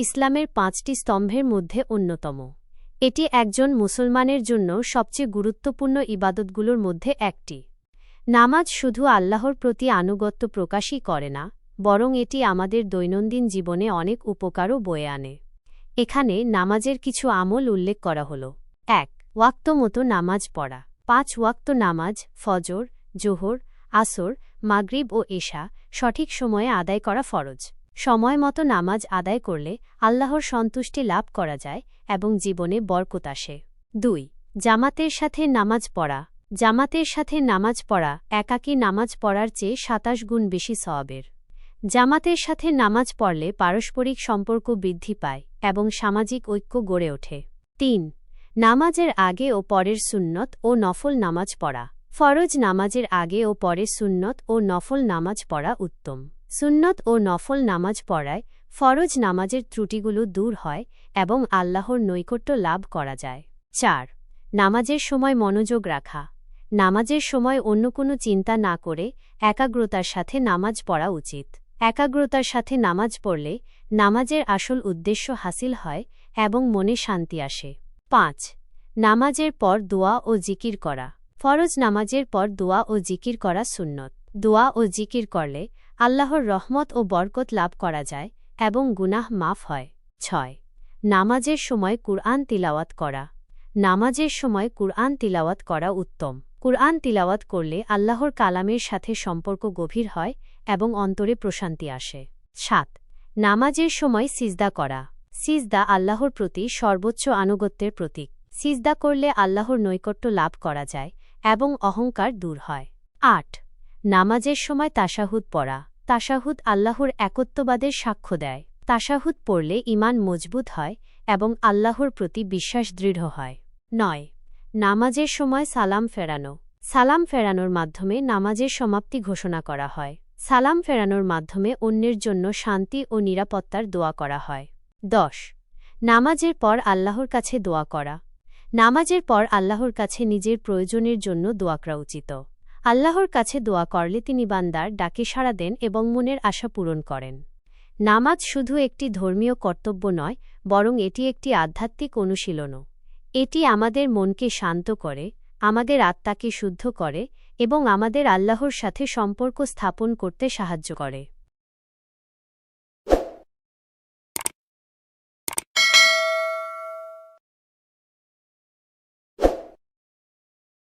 ইসলামের ৫টি স্তম্ভের মধ্যে অন্যতম। এটি একজন মুসলমানের জন্য সবচেয়ে গুরুত্বপূর্ণ ইবাদতগুলোর মধ্যে একটি। নামাজ শুধু আল্লাহর প্রতি আনুগত্য প্রকাশই করে না, বরং এটি আমাদের দৈনন্দিন জীবনে অনেক উপকারও বয়ে আনে। এখানে নামাজের কিছু আমল উল্লেখ করা হল। ১. ওয়াক্ত মতো নামাজ পড়া। ৫ ওয়াক্ত নামাজ ফজর, জোহর, আসর, মাগরিব ও এশা সঠিক সময়ে আদায় করা ফরজ। সময় মতো নামাজ আদায় করলে আল্লাহর সন্তুষ্টি লাভ করা যায় এবং জীবনে বরকত আসে। ২. জামাতের সাথে নামাজ পড়া। জামাতের সাথে নামাজ পড়া একাকী নামাজ পড়ার চেয়ে ২৭ গুণ বেশি সওয়াবের। জামাতের সাথে নামাজ পড়লে পারস্পরিক সম্পর্ক বৃদ্ধি পায় এবং সামাজিক ঐক্য গড়ে ওঠে। ৩. নামাজের আগে ও পরের সুন্নত ও নফল নামাজ পড়া। ফরজ নামাজের আগে ও পরে সুন্নত ও নফল নামাজ পড়া উত্তম। সুন্নত ও নফল নামাজ পড়ায় ফরজ নামাজের ত্রুটিগুলো দূর হয় এবং আল্লাহর নৈকট্য লাভ করা যায়। ৪. নামাজের সময় মনোযোগ রাখা। নামাজের সময় অন্য কোনো চিন্তা না করে একাগ্রতার সাথে নামাজ পড়া উচিত। একাগ্রতার সাথে নামাজ পড়লে নামাজের আসল উদ্দেশ্য হাসিল হয় এবং মনে শান্তি আসে। ৫. নামাজের পর দোয়া ও জিকির করা। ফরজ নামাজের পর দোয়া ও জিকির করা সুন্নত। দোয়া ও জিকির করলে আল্লাহর রহমত ও বরকত লাভ করা যায় এবং গুনাহ মাফ হয়। ৬. নামাজের সময় কুরআন তিলাওয়াত করা। নামাজের সময় কুরআন তিলাওয়াত করা উত্তম। কুরআন তিলাওয়াত করলে আল্লাহর কালামের সাথে সম্পর্ক গভীর হয় এবং অন্তরে প্রশান্তি আসে। ৭. নামাজের সময় সিজদা করা। সিজদা আল্লাহর প্রতি সর্বোচ্চ আনুগত্যের প্রতীক। সিজদা করলে আল্লাহর নৈকট্য লাভ করা যায় এবং অহংকার দূর হয়। ৮. নামাজের সময় তাশাহুদ পড়া। তাশাহুদ আল্লাহর একত্ববাদের সাক্ষ্য দেয়। তাশাহুদ পড়লে ঈমান মজবুত হয় এবং আল্লাহর প্রতি বিশ্বাস দৃঢ় হয়। ৯. নামাজের সময় সালাম ফেরানো। সালাম ফেরানোর মাধ্যমে নামাজের সমাপ্তি ঘোষণা করা হয়। সালাম ফেরানোর মাধ্যমে অন্যের জন্য শান্তি ও নিরাপত্তার দোয়া করা হয়। ১০. নামাজের পর আল্লাহর কাছে দোয়া করা। নামাজের পর আল্লাহর কাছে নিজের প্রয়োজনের জন্য দোয়া করা উচিত। আল্লাহর কাছে দোয়া করলে তিনি বান্দার ডাকে সাড়া দেন এবং মনের আশা পূরণ করেন। নামাজ শুধু একটি ধর্মীয় কর্তব্য নয়, বরং এটি একটি আধ্যাত্মিক অনুশীলনও। এটি আমাদের মনকে শান্ত করে, আমাদের আত্মাকে শুদ্ধ করে এবং আমাদের আল্লাহর সাথে সম্পর্ক স্থাপন করতে সাহায্য করে।